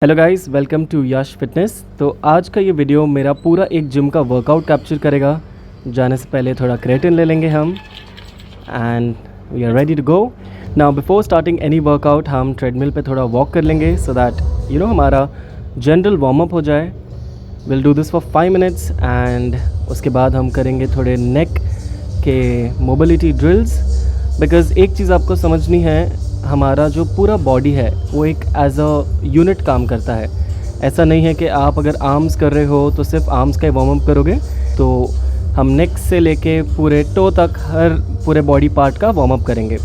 Hello guys, welcome to Yash fitness. तो आज का ये वीडियो मेरा पूरा एक जिम का वर्कआउट कैप्चर करेगा। जाने से पहले थोड़ा क्रेटिन ले लेंगे हम and we are ready to go. Now before starting any workout हम ट्रेडमिल पे थोड़ा वॉक कर लेंगे सो दैट हमारा जनरल वार्म अप हो जाए। Will do this for 5 minutes and उसके बाद हम करेंगे थोड़े नेक के मोबिलिटी ड्रिल्स। बिकॉज़ एक चीज़ आपको समझनी है, हमारा जो पूरा बॉडी है वो एक एज अ यूनिट काम करता है। ऐसा नहीं है कि आप अगर आर्म्स कर रहे हो तो सिर्फ आर्म्स का वार्म अप करोगे। तो हम नेक से लेके पूरे टो तक हर पूरे बॉडी पार्ट का वार्म अप करेंगे।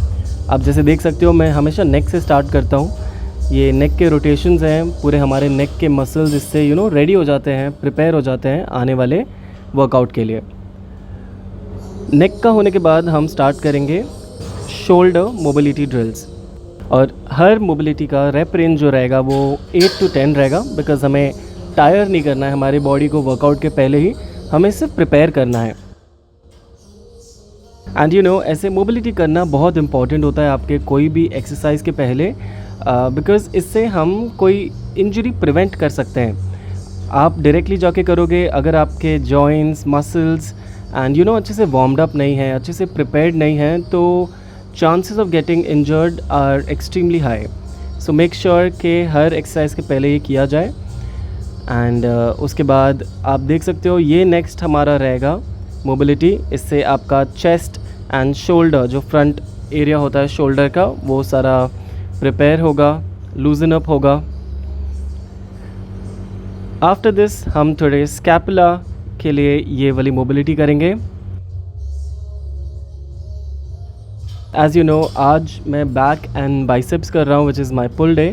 आप जैसे देख सकते हो मैं हमेशा नेक से स्टार्ट करता हूँ। ये नेक के रोटेशंस हैं, पूरे हमारे नेक के मसल्स इससे रेडी हो जाते हैं, प्रिपेयर हो जाते हैं आने वाले वर्कआउट के लिए। नेक का होने के बाद हम स्टार्ट करेंगे शोल्डर मोबिलिटी ड्रिल्स। और हर मोबिलिटी का रेप रेंज जो रहेगा वो 8 to 10 रहेगा। बिकॉज़ हमें टायर नहीं करना है हमारी बॉडी को वर्कआउट के पहले ही, हमें सिर्फ प्रिपेयर करना है। एंड ऐसे मोबिलिटी करना बहुत इंपॉर्टेंट होता है आपके कोई भी एक्सरसाइज के पहले। बिकॉज़ इससे हम कोई इंजरी प्रिवेंट कर सकते हैं। आप डायरेक्टली जाके करोगे, अगर आपके जॉइंट्स मसल्स एंड अच्छे से वार्म्ड अप नहीं है, अच्छे से प्रिपेयर्ड नहीं है, तो chances of getting injured are extremely high. So make sure कि हर एक्सरसाइज के पहले ये किया जाए। एंड उसके बाद आप देख सकते हो ये नेक्स्ट हमारा रहेगा मोबिलिटी। इससे आपका चेस्ट एंड शोल्डर, जो फ्रंट एरिया होता है शोल्डर का, वो सारा प्रिपेयर होगा, लूजन अप होगा। आफ्टर दिस हम थोड़े स्कैपुला के लिए ये वाली मोबिलिटी करेंगे। एज़ आज मैं बैक एंड बाइसेप्स कर रहा हूँ which is my pull day.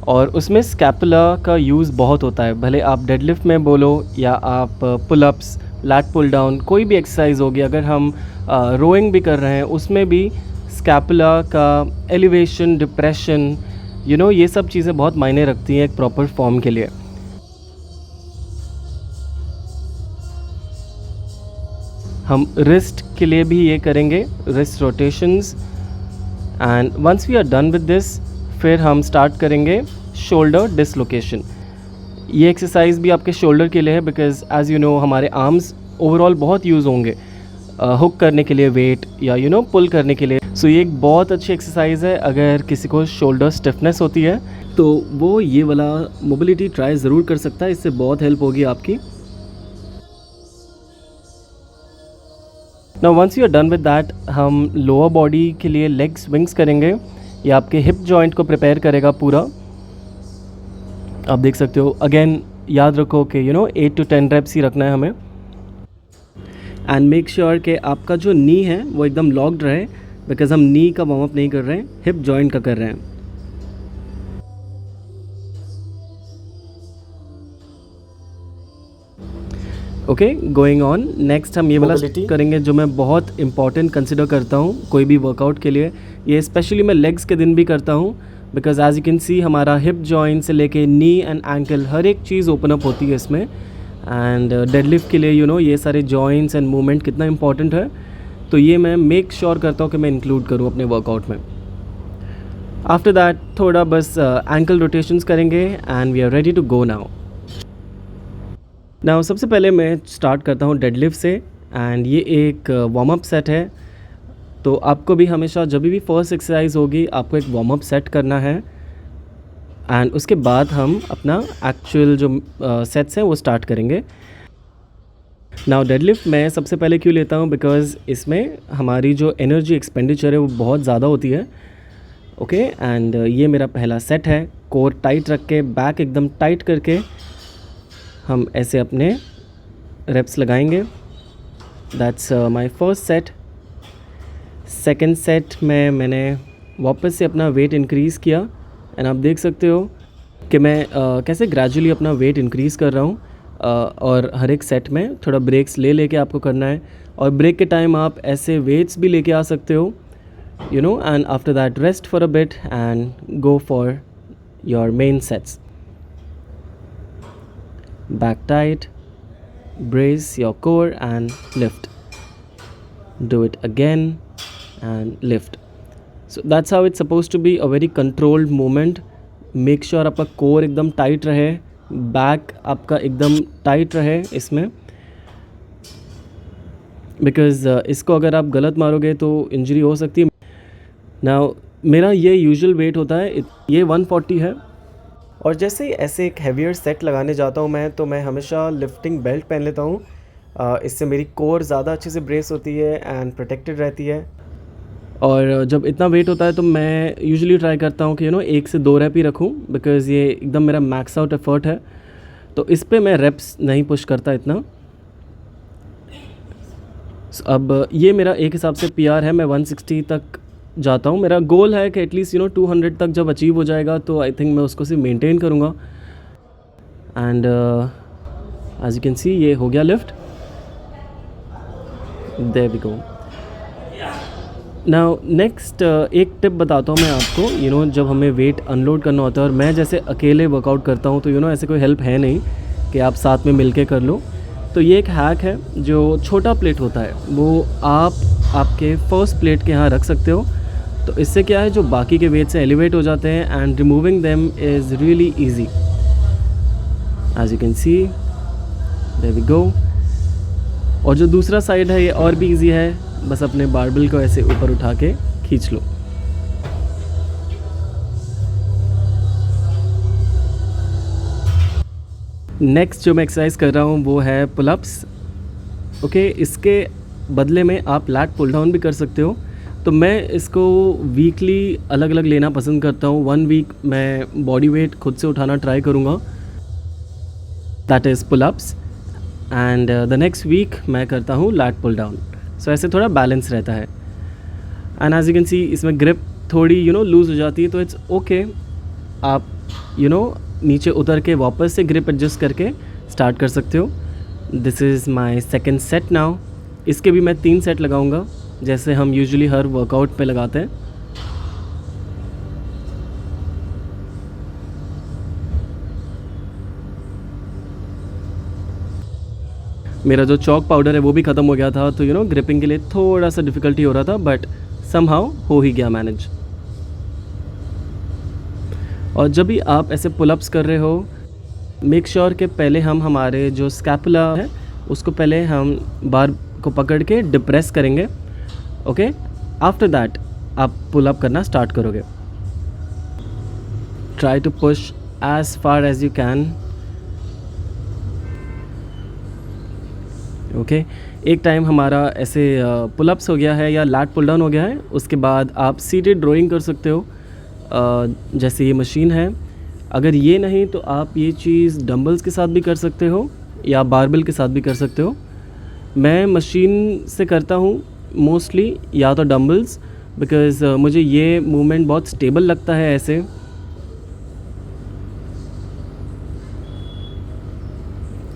और उसमें स्कैपुला का यूज़ बहुत होता है, भले आप डेडलिफ्ट में बोलो या आप पुलअप्स, लैट पुल डाउन, कोई भी एक्सरसाइज होगी। अगर हम रोइंग भी कर रहे हैं उसमें भी स्कैपुला का एलिवेशन, डिप्रेशन, ये सब चीज़ें बहुत मायने रखती हैं एक प्रॉपर फॉर्म के लिए। हम रिस्ट के लिए भी ये करेंगे, wrist rotations. And once we are done with this, फिर हम स्टार्ट करेंगे शोल्डर डिसलोकेशन। ये एक्सरसाइज भी आपके शोल्डर के लिए है बिकॉज एज़ हमारे आर्म्स ओवरऑल बहुत यूज़ होंगे हुक करने के लिए वेट या पुल करने के लिए। सो ये एक बहुत अच्छी एक्सरसाइज है। अगर किसी को शोल्डर स्टिफनेस होती है तो वो ये वाला मोबिलिटी ट्राई ज़रूर कर सकता है, इससे बहुत हेल्प होगी आपकी। Now once you are done with that, हम लोअर बॉडी के लिए लेग स्विंग्स करेंगे। ये आपके हिप जॉइंट को प्रिपेयर करेगा पूरा। आप देख सकते हो, अगेन याद रखो कि 8 to 10 रेप्स ही रखना है हमें। एंड मेक श्योर कि आपका जो नी है वो एकदम लॉक्ड रहे, बिकॉज हम नी का वार्म अप नहीं कर रहे हैं, हिप जॉइंट का कर रहे हैं। Okay, going on. नेक्स्ट हम ये वाला करेंगे जो मैं बहुत इंपॉर्टेंट कंसिडर करता हूँ कोई भी वर्कआउट के लिए। ये स्पेशली मैं लेग्स के दिन भी करता हूँ because as you can see हमारा हिप जॉइंट से लेके नी एंड एंकल हर एक चीज़ ओपन अप होती है इसमें। एंड डेडलिफ्ट के लिए ये सारे जॉइंट्स एंड मूवमेंट कितना इंपॉर्टेंट है, तो ये मैं मेक श्योर करता हूँ कि मैं इंक्लूड करूँ अपने वर्कआउट में। आफ्टर दैट थोड़ा बस एंकल रोटेशंस करेंगे and we are ready to go now. Now सबसे पहले मैं स्टार्ट करता हूँ डेडलिफ्ट से। एंड ये एक वार्म अप सेट है। तो आपको भी हमेशा जब भी फर्स्ट एक्सरसाइज होगी आपको एक वार्म अप सेट करना है एंड उसके बाद हम अपना एक्चुअल जो सेट्स हैं वो स्टार्ट करेंगे। नाउ डेडलिफ्ट मैं सबसे पहले क्यों लेता हूँ, बिकॉज़ इसमें हमारी जो एनर्जी एक्सपेंडिचर है वो बहुत ज़्यादा होती है। ओके, एंड ये मेरा पहला सेट है। कोर टाइट रख के, बैक एकदम टाइट करके हम ऐसे अपने रेप्स लगाएंगे। That's my first set. Second set में मैंने वापस से अपना वेट इंक्रीज़ किया एंड आप देख सकते हो कि मैं कैसे ग्रेजुअली अपना वेट इंक्रीज़ कर रहा हूँ। और हर एक सेट में थोड़ा ब्रेक्स लेके आपको करना है। और ब्रेक के टाइम आप ऐसे वेट्स भी लेके आ सकते हो and after that rest for a bit and go for your main sets. Back tight, brace your core and lift. Do it again and lift. So that's how it's supposed to be, a very controlled movement make sure आपका core एकदम tight रहे, back आपका एकदम tight रहे इसमें, because इसको अगर आप गलत मारोगे तो इंजरी हो सकती है। नाउ मेरा ये यूजुअल वेट होता है, ये 140 है। और जैसे ही ऐसे एक हैवियर सेट लगाने जाता हूँ मैं, तो मैं हमेशा लिफ्टिंग बेल्ट पहन लेता हूँ। इससे मेरी कोर ज़्यादा अच्छे से ब्रेस होती है एंड प्रोटेक्टेड रहती है। और जब इतना वेट होता है तो मैं यूजुअली ट्राई करता हूँ कि 1 से 2 रैप ही रखूँ, बिकॉज़ ये एकदम मेरा मैक्स आउट एफर्ट है, तो इस पे मैं रेप्स नहीं पुश करता इतना। अब ये मेरा एक हिसाब से पीआर है, मैं 160 तक जाता हूँ। मेरा गोल है कि एटलीस्ट 200 तक जब अचीव हो जाएगा तो आई थिंक मैं उसको सिर्फ मेंटेन करूँगा। And as you can see ये हो गया lift, there we go. Now next एक टिप बताता हूँ मैं आपको। जब हमें वेट अनलोड करना होता है और मैं जैसे अकेले वर्कआउट करता हूँ तो ऐसे कोई हेल्प है नहीं कि आप साथ में मिलके कर लो। तो ये एक हैक है, जो छोटा प्लेट होता है वो आप आपके फर्स्ट प्लेट के यहाँ रख सकते हो। तो इससे क्या है, जो बाकी के वेट से एलिवेट हो जाते हैं and removing them is really easy, as you can see, there we go. और जो दूसरा साइड है ये और भी ईजी है, बस अपने बारबेल को ऐसे ऊपर उठा के खींच लो। नेक्स्ट जो मैं एक्सरसाइज कर रहा हूँ वो है पुलअप्स। ओके, इसके बदले में आप लैट पुल डाउन भी कर सकते हो। तो मैं इसको वीकली अलग अलग लेना पसंद करता हूँ। 1 वीक मैं बॉडी वेट खुद से उठाना ट्राई करूँगा, that is pullups, and the next week मैं करता हूँ लैट पुल डाउन। सो ऐसे थोड़ा बैलेंस रहता है। And as you can see इसमें ग्रिप थोड़ी लूज़ हो जाती है, तो इट्स ओके। आप नीचे उतर के वापस से ग्रिप एडजस्ट करके स्टार्ट कर सकते हो। This is my second set now. इसके भी मैं 3 सेट लगाऊंगा, जैसे हम यूजुअली हर वर्कआउट पे लगाते हैं। मेरा जो चॉक पाउडर है वो भी ख़त्म हो गया था, तो ग्रिपिंग के लिए थोड़ा सा डिफ़िकल्टी हो रहा था, बट समहाउ हो ही गया मैनेज। और जब भी आप ऐसे पुलअप्स कर रहे हो, मेक श्योर कि पहले हम हमारे जो स्कैपुला है उसको पहले हम बार को पकड़ के डिप्रेस करेंगे। ओके, आफ्टर दैट आप पुलअप करना स्टार्ट करोगे। Try to push as far as you can. Okay, एक टाइम हमारा ऐसे पुलअप्स हो गया है या लैट पुल डाउन हो गया है, उसके बाद आप सीटेड रोइंग कर सकते हो। जैसे ये मशीन है, अगर ये नहीं तो आप ये चीज़ डंबल्स के साथ भी कर सकते हो या बारबेल के साथ भी कर सकते हो। मैं मशीन से करता हूँ मोस्टली, या तो डंबल्स, बिकॉज़ मुझे ये मूवमेंट बहुत स्टेबल लगता है ऐसे।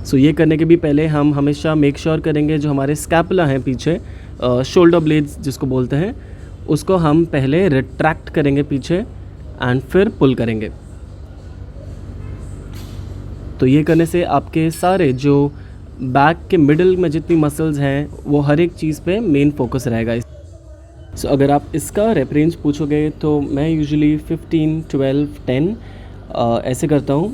सो ये करने के भी पहले हम हमेशा मेक श्योर करेंगे जो हमारे स्कैपुला हैं पीछे, शोल्डर ब्लेड्स जिसको बोलते हैं, उसको हम पहले रिट्रैक्ट करेंगे पीछे एंड फिर पुल करेंगे। तो ये करने से आपके सारे जो बैक के मिडल में जितनी मसल्स हैं वो हर एक चीज़ पे मेन फोकस रहेगा। सो अगर आप इसका रेप रेंज पूछोगे तो मैं यूजुअली 15, 12, 10 ऐसे करता हूँ।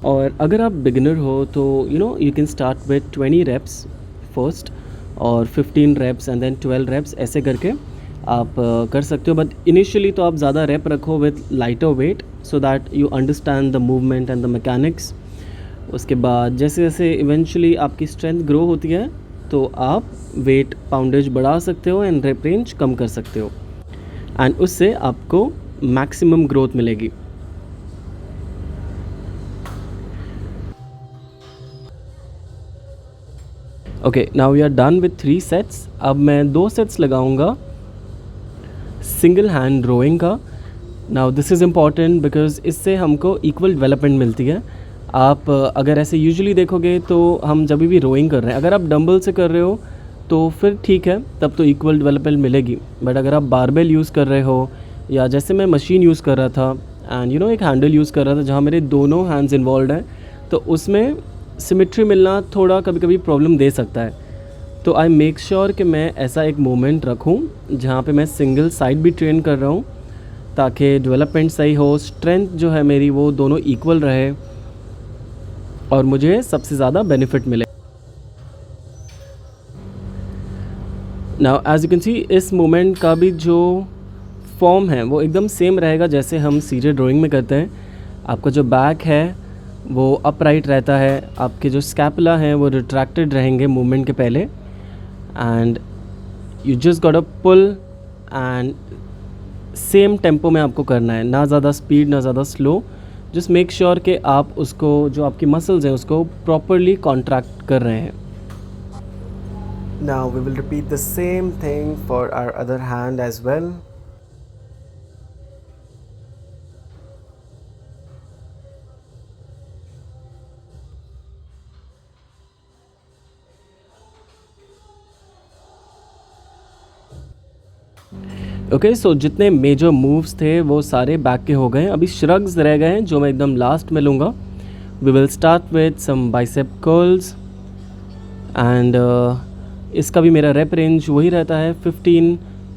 और अगर आप बिगिनर हो तो you can start with 20 reps first और 15 रेप्स एंड देन 12 रेप्स, ऐसे करके आप कर सकते हो। बट इनिशियली तो आप ज़्यादा रेप रखो with lighter weight so that you understand the movement and the mechanics. उसके बाद जैसे जैसे इवेंचुअली आपकी स्ट्रेंथ ग्रो होती है तो आप वेट पाउंडेज बढ़ा सकते हो एंड रेप रेंज कम कर सकते हो, एंड उससे आपको मैक्सिमम ग्रोथ मिलेगी। Okay, now we are done with 3 sets. अब मैं 2 सेट्स लगाऊंगा सिंगल हैंड रोइंग का। Now this is important because इससे हमको इक्वल डेवलपमेंट मिलती है। आप अगर ऐसे यूजुअली देखोगे तो हम जब भी रोइंग कर रहे हैं, अगर आप डंबल से कर रहे हो तो फिर ठीक है, तब तो इक्वल डेवलपमेंट मिलेगी। बट अगर आप बारबेल यूज़ कर रहे हो या जैसे मैं मशीन यूज़ कर रहा था एंड एक हैंडल यूज़ कर रहा था जहाँ मेरे दोनों हैंड्स इन्वॉल्व हैं, तो उसमें सिमेट्री मिलना थोड़ा कभी कभी प्रॉब्लम दे सकता है। तो आई मेक श्योर कि मैं ऐसा एक मोमेंट रखूं जहाँ पे मैं सिंगल साइड भी ट्रेन कर रहा हूँ ताकि डेवलपमेंट सही हो, स्ट्रेंथ जो है मेरी वो दोनों इक्वल रहे और मुझे सबसे ज़्यादा बेनिफिट मिले। Now as you can see इस मोमेंट का भी जो फॉर्म है वो एकदम सेम रहेगा जैसे हम सीधे ड्राइंग में करते हैं। आपका जो बैक है वो अपराइट रहता है, आपके जो स्कैपुला हैं वो रिट्रैक्टेड रहेंगे मूवमेंट के पहले, and you just got a pull and same tempo में आपको करना है, ना ज़्यादा स्पीड ना ज़्यादा स्लो। जस्ट मेक श्योर कि आप उसको जो आपकी मसल्स हैं उसको प्रॉपरली कॉन्ट्रैक्ट कर रहे हैं। Now we will repeat the same thing for our other hand as well. Okay, so जितने मेजर मूव्स थे वो सारे बैक के हो गए। अभी श्रग्स रह गए हैं जो मैं एकदम लास्ट में लूँगा। We will start with some bicep curls and इसका भी मेरा रेप रेंज वही रहता है 15,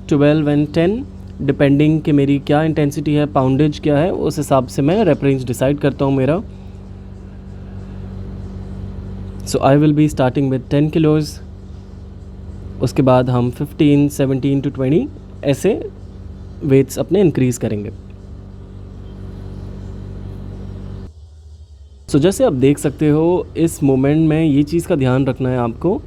12 एंड 10, डिपेंडिंग कि मेरी क्या इंटेंसिटी है, पाउंडेज क्या है, उस हिसाब से मैं रेप रेंज डिसाइड करता हूँ मेरा। So I will be starting with 10 kilos, उसके बाद हम 15, 17 टू 20 ऐसे वेट्स अपने इंक्रीज़ करेंगे। सो जैसे आप देख सकते हो इस मोमेंट में ये चीज़ का ध्यान रखना है आपको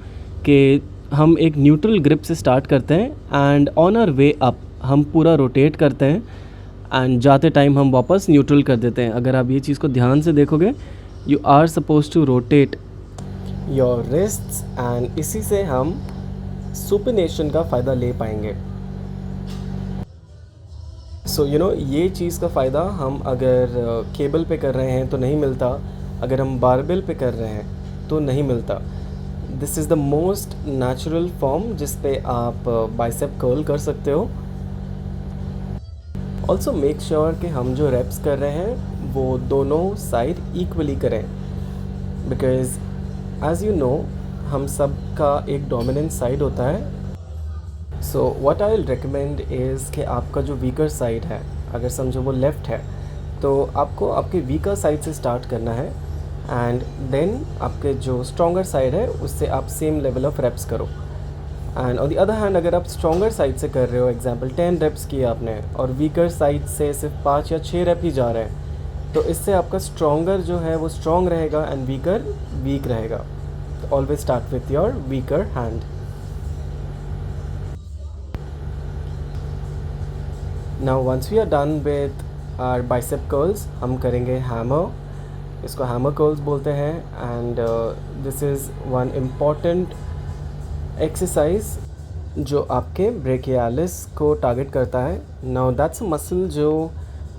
कि हम एक न्यूट्रल ग्रिप से स्टार्ट करते हैं and on our way up हम पूरा रोटेट करते हैं एंड जाते टाइम हम वापस न्यूट्रल कर देते हैं। अगर आप ये चीज़ को ध्यान से देखोगे, you are suppose to rotate your wrists and इसी से हम सुपिनेशन का फ़ायदा ले पाएंगे। सो यू नो ये चीज़ का फ़ायदा हम अगर केबल पे कर रहे हैं तो नहीं मिलता, अगर हम बारबेल पे कर रहे हैं तो नहीं मिलता। This is the most natural form जिस पे आप बाइसेप कर्ल कर सकते हो। ऑल्सो मेक श्योर कि हम जो रेप्स कर रहे हैं वो दोनों साइड इक्वली करें, बिकॉज एज यू नो हम सब का एक डोमिनेंट साइड होता है। So what I will recommend is कि आपका जो वीकर साइड है, अगर समझो वो लेफ़्ट है, तो आपको आपके वीकर साइड से स्टार्ट करना है एंड देन आपके जो स्ट्रॉन्गर साइड है उससे आप सेम लेवल ऑफ रेप्स करो। And on the other hand अगर आप स्ट्रॉन्गर साइड से कर रहे हो, एग्जांपल 10 रेप्स किए आपने और वीकर साइड से सिर्फ 5 या 6 रेप ही जा रहे हैं, तो इससे आपका स्ट्रॉन्गर जो है वो स्ट्रॉन्ग रहेगा एंड वीकर वीक रहेगा। तो always start with your weaker hand. Now once we are done with our bicep curls, हम करेंगे हैमर। इसको हैमर कर्ल्स बोलते हैं and this is one important exercise जो आपके ब्रेकियालिस को टारगेट करता है। नाउ दैट्स अ मसल जो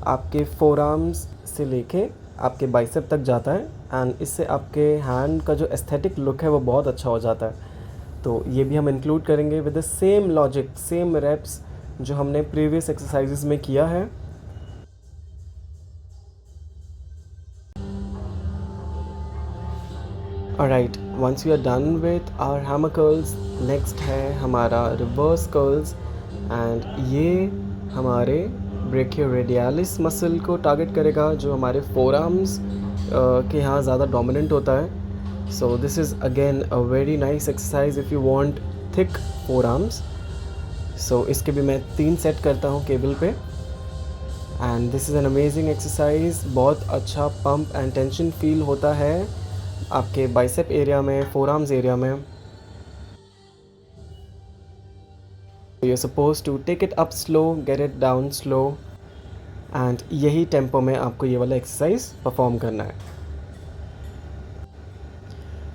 आपके फोर आर्म्स से लेके आपके बाइसेप तक जाता है एंड इससे आपके हैंड का जो एस्थेटिक लुक है वो बहुत अच्छा हो जाता है। तो ये भी हम इंक्लूड करेंगे with the same logic, same reps जो हमने प्रीवियस एक्सरसाइजेस में किया है। Alright, once we are done with our hammer curls, next है हमारा रिवर्स कर्ल्स एंड ये हमारे ब्रेकियोरेडियालिस मसल को टारगेट करेगा जो हमारे फोर आर्म्स के यहाँ ज़्यादा डोमिनेंट होता है। So this is again a very nice exercise if you want thick forearms. So इसके भी मैं 3 सेट करता हूँ केबल पे and this is an amazing exercise. बहुत अच्छा पंप एंड टेंशन फील होता है आपके बाइसेप एरिया में, फोर आर्म्स एरिया में। You are suppose to take it up slow, get it down slow and यही टेम्पो में आपको ये वाला एक्सरसाइज परफॉर्म करना है।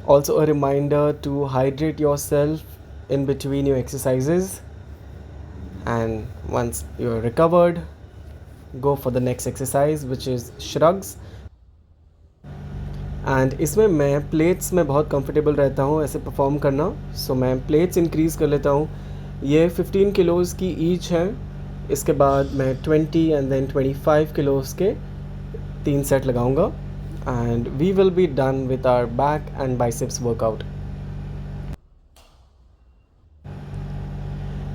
Also a reminder to hydrate yourself in between your exercises and once you're recovered, go for the next exercise which is shrugs। and इसमें मैं plates में बहुत कंफर्टेबल रहता हूँ ऐसे परफॉर्म करना, सो मैं प्लेट्स इंक्रीज़ कर लेता हूँ। ये 15 किलोज़ की ईच है, इसके बाद मैं 20 एंड देन 25 किलोज़ के 3 सेट लगाऊंगा and we will be done with our back and biceps workout.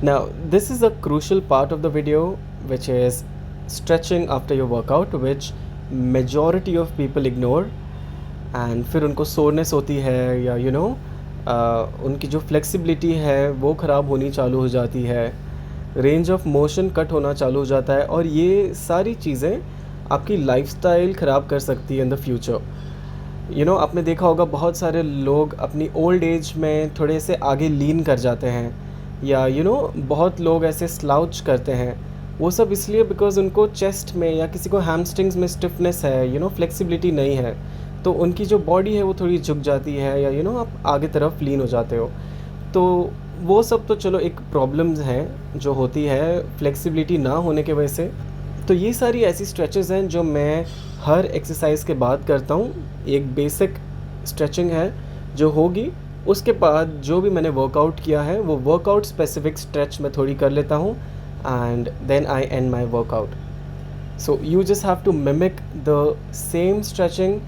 Now this is a crucial part of the video which is stretching after your workout, which majority of people ignore. And फिर उनको soreness होती है, या उनकी जो flexibility है वो ख़राब होनी चालू हो जाती है, रेंज ऑफ मोशन कट होना चालू हो जाता है, और ये सारी चीज़ें आपकी लाइफस्टाइल ख़राब कर सकती है इन द फ्यूचर। आपने देखा होगा बहुत सारे लोग अपनी ओल्ड एज में थोड़े से आगे लीन कर जाते हैं, या बहुत लोग ऐसे स्लाउच करते हैं। वो सब इसलिए बिकॉज़ उनको चेस्ट में या किसी को हैमस्ट्रिंग्स में स्टिफनेस है, फ्लेक्सिबिलिटी नहीं है, तो उनकी जो बॉडी है वो थोड़ी झुक जाती है, या आप आगे तरफ लीन हो जाते हो। तो वो सब तो चलो एक प्रॉब्लम्स हैं जो होती है फ्लेक्सिबिलिटी ना होने की वजह से। तो ये सारी ऐसी स्ट्रेचेस हैं जो मैं हर एक्सरसाइज के बाद करता हूँ। एक बेसिक स्ट्रेचिंग है जो होगी, उसके बाद जो भी मैंने वर्कआउट किया है वो वर्कआउट स्पेसिफिक स्ट्रेच मैं थोड़ी कर लेता हूँ, and then I end my workout. So you just have to mimic the same stretching.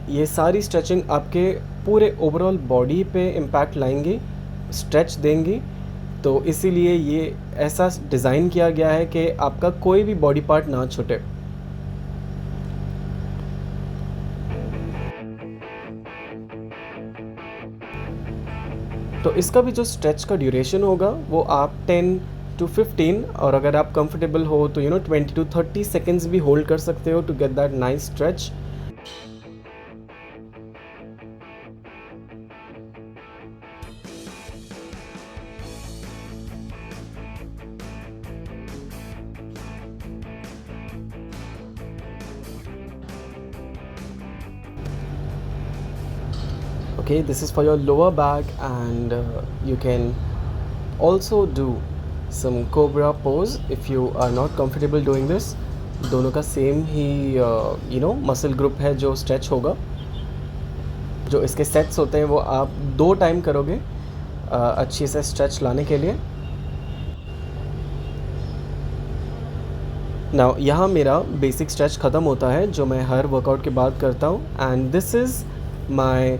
ये सारी स्ट्रेचिंग आपके पूरे ओवरऑल बॉडी पे इम्पैक्ट लाएंगी, स्ट्रेच देंगी। तो इसीलिए ये ऐसा डिज़ाइन किया गया है कि आपका कोई भी बॉडी पार्ट ना छूटे। तो इसका भी जो स्ट्रेच का ड्यूरेशन होगा वो आप 10 to 15, और अगर आप कंफर्टेबल हो तो 20 to 30 सेकेंड्स भी होल्ड कर सकते हो to get that nice stretch. Okay, this is for your lower back, and you can also do some cobra pose if you are not comfortable doing this. दोनों का same ही muscle group है जो stretch होगा। जो इसके sets होते हैं वो आप 2 टाइम करोगे अच्छी से स्ट्रेच लाने के लिए। नाउ यहाँ मेरा बेसिक स्ट्रेच ख़त्म होता है जो मैं हर वर्कआउट के बाद करता हूँ, and this is my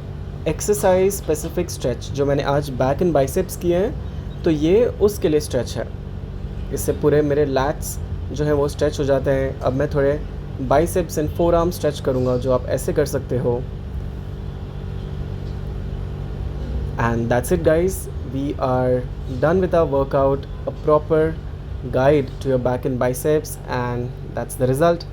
exercise specific stretch जो मैंने आज बैक एंड बाइसेप्स किए हैं। तो ये उसके लिए स्ट्रेच है, इससे पूरे मेरे लैट्स जो हैं वो स्ट्रेच हो जाते हैं। अब मैं थोड़े biceps and forearm stretch करूँगा जो आप ऐसे कर सकते हो। And that's it guys, we are done with our workout, a proper guide to your back and biceps, and that's the result.